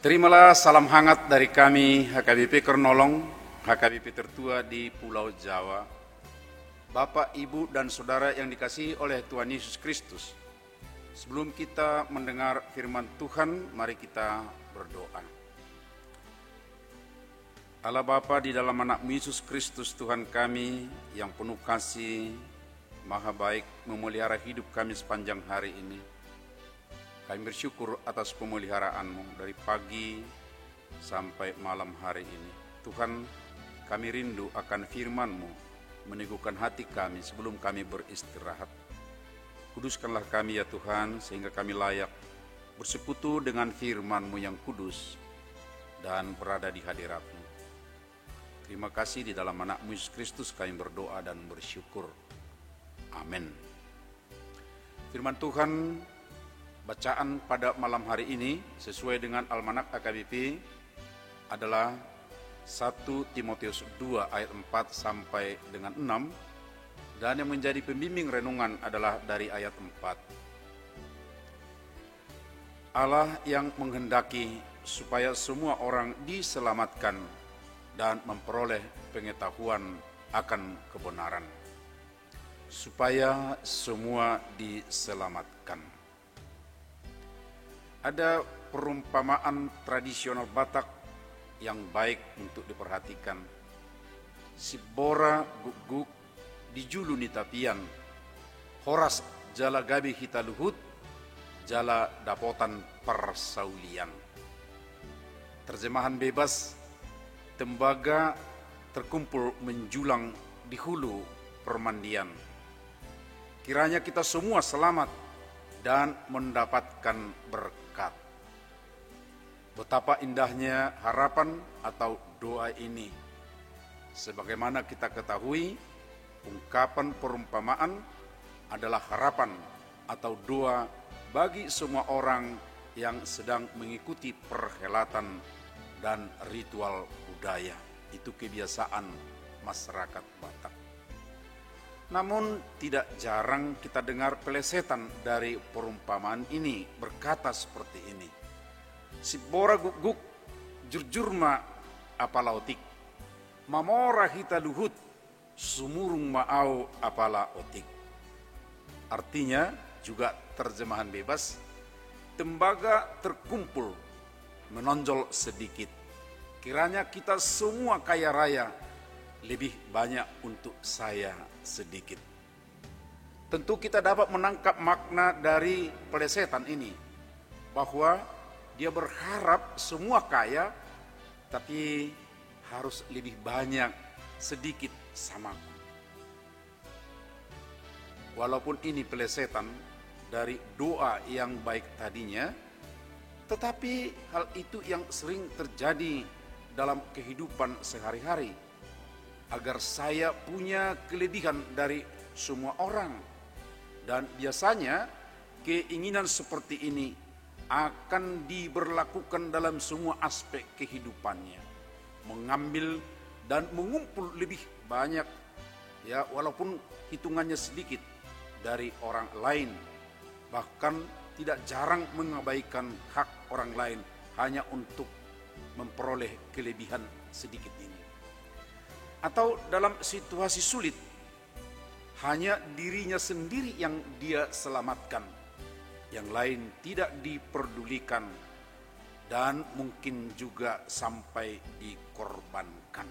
Terimalah salam hangat dari kami HKBP Kernolong, HKBP tertua di Pulau Jawa. Bapak, Ibu, dan Saudara yang dikasihi oleh Tuhan Yesus Kristus. Sebelum kita mendengar firman Tuhan, mari kita berdoa. Allah Bapa, di dalam anak Yesus Kristus Tuhan kami yang penuh kasih, maha baik, memelihara hidup kami sepanjang hari ini. Kami bersyukur atas pemeliharaanmu dari pagi sampai malam hari ini. Tuhan, kami rindu akan firman-Mu, meneguhkan hati kami sebelum kami beristirahat. Kuduskanlah kami ya Tuhan, sehingga kami layak bersekutu dengan firman-Mu yang kudus dan berada di hadirat-Mu. Terima kasih, di dalam anak-Mu Yesus Kristus kami berdoa dan bersyukur. Amin. Firman Tuhan bacaan pada malam hari ini sesuai dengan Almanak HKBP adalah 1 Timotius 2 ayat 4 sampai dengan 6, dan yang menjadi pembimbing renungan adalah dari ayat 4. Allah yang menghendaki supaya semua orang diselamatkan dan memperoleh pengetahuan akan kebenaran. Supaya semua diselamatkan. Ada perumpamaan tradisional Batak yang baik untuk diperhatikan. Si bora guguk dijulu ni tapian, horas jala gabi hita luhut, jala dapotan persaulian. Terjemahan bebas, tembaga terkumpul menjulang di hulu permandian. Kiranya kita semua selamat dan mendapatkan berkat. Betapa indahnya harapan atau doa ini. Sebagaimana kita ketahui, ungkapan perumpamaan adalah harapan atau doa bagi semua orang yang sedang mengikuti perhelatan dan ritual budaya. Itu kebiasaan masyarakat Batak. Namun tidak jarang kita dengar pelesetan dari perumpamaan ini berkata seperti ini. Si bora guguk jurjurma apala otik, mamora hita luhut sumurung maau apala otik. Artinya juga terjemahan bebas, tembaga terkumpul menonjol sedikit. Kiranya kita semua kaya raya, lebih banyak untuk saya sedikit. Tentu kita dapat menangkap makna dari pelesetan ini, bahwa dia berharap semua kaya, tapi harus lebih banyak sedikit samaku. Walaupun ini pelesetan dari doa yang baik tadinya, tetapi hal itu yang sering terjadi dalam kehidupan sehari-hari. Agar saya punya kelebihan dari semua orang. Dan biasanya keinginan seperti ini akan diberlakukan dalam semua aspek kehidupannya. Mengambil dan mengumpul lebih banyak, ya walaupun hitungannya sedikit, dari orang lain. Bahkan tidak jarang mengabaikan hak orang lain hanya untuk memperoleh kelebihan sedikit ini. Atau dalam situasi sulit, hanya dirinya sendiri yang dia selamatkan, yang lain tidak diperdulikan, dan mungkin juga sampai dikorbankan.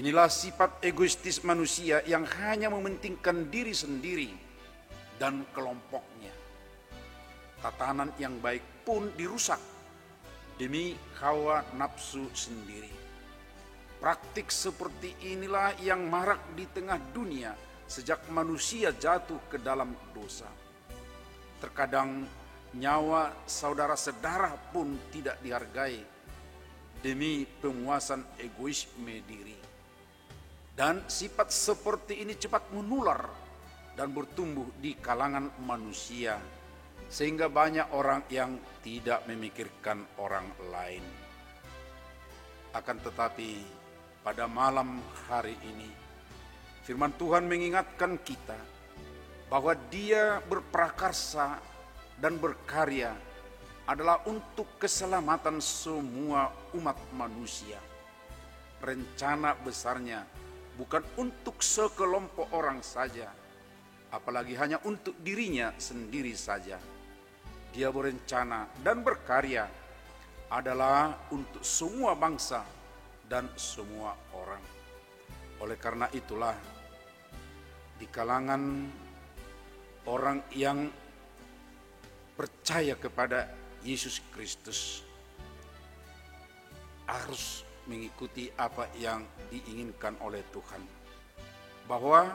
Inilah sifat egoistis manusia yang hanya mementingkan diri sendiri dan kelompoknya. Tatanan yang baik pun dirusak demi hawa nafsu sendiri. Praktik seperti inilah yang marak di tengah dunia sejak manusia jatuh ke dalam dosa. Terkadang nyawa saudara-saudara pun tidak dihargai demi pemuasan egoisme diri. Dan sifat seperti ini cepat menular dan bertumbuh di kalangan manusia, sehingga banyak orang yang tidak memikirkan orang lain. Akan tetapi pada malam hari ini, firman Tuhan mengingatkan kita bahwa Dia berprakarsa dan berkarya adalah untuk keselamatan semua umat manusia. Rencana besarnya bukan untuk sekelompok orang saja, apalagi hanya untuk dirinya sendiri saja. Dia berencana dan berkarya adalah untuk semua bangsa dan semua orang. Oleh karena itulah, di kalangan orang yang percaya kepada Yesus Kristus harus mengikuti apa yang diinginkan oleh Tuhan. Bahwa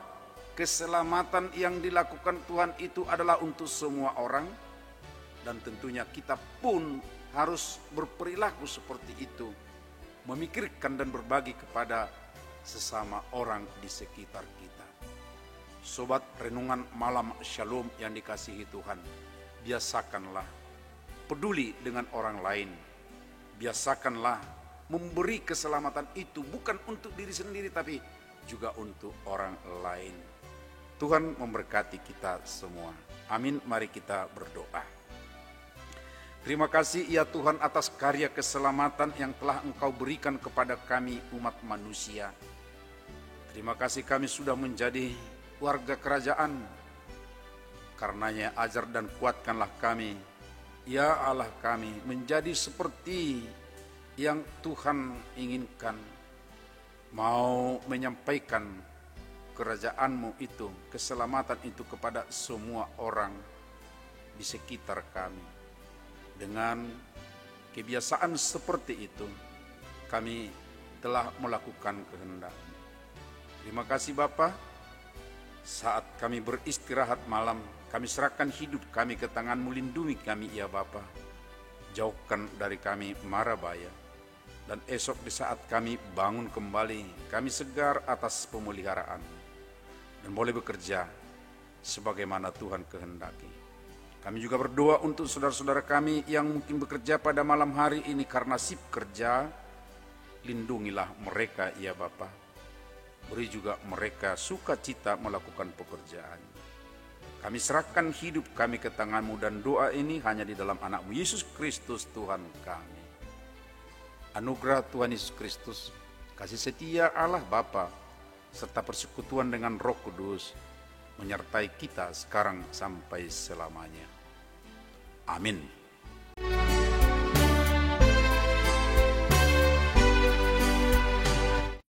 keselamatan yang dilakukan Tuhan itu adalah untuk semua orang, dan tentunya kita pun harus berperilaku seperti itu, memikirkan dan berbagi kepada sesama orang di sekitar kita. Sobat renungan malam Shalom yang dikasihi Tuhan, biasakanlah peduli dengan orang lain. Biasakanlah memberi keselamatan itu bukan untuk diri sendiri, tapi juga untuk orang lain. Tuhan memberkati kita semua. Amin. Mari kita berdoa. Terima kasih ya Tuhan atas karya keselamatan yang telah Engkau berikan kepada kami umat manusia. Terima kasih kami sudah menjadi warga kerajaan. Karenanya ajar dan kuatkanlah kami, ya Allah kami, menjadi seperti yang Tuhan inginkan. Mau menyampaikan kerajaan-Mu itu, keselamatan itu kepada semua orang di sekitar kami. Dengan kebiasaan seperti itu, kami telah melakukan kehendak. Terima kasih Bapa. Saat kami beristirahat malam, kami serahkan hidup kami ke tangan-Mu, lindungi kami ya Bapa. Jauhkan dari kami mara bahaya. Dan esok di saat kami bangun kembali, kami segar atas pemeliharaan. Dan boleh bekerja sebagaimana Tuhan kehendaki. Kami juga berdoa untuk saudara-saudara kami yang mungkin bekerja pada malam hari ini karena sib kerja. Lindungilah mereka ya Bapa. Beri juga mereka sukacita melakukan pekerjaan. Kami serahkan hidup kami ke tangan-Mu, dan doa ini hanya di dalam anak-Mu Yesus Kristus Tuhan kami. Anugerah Tuhan Yesus Kristus, kasih setia Allah Bapa, serta persekutuan dengan Roh Kudus menyertai kita sekarang sampai selamanya. Amin.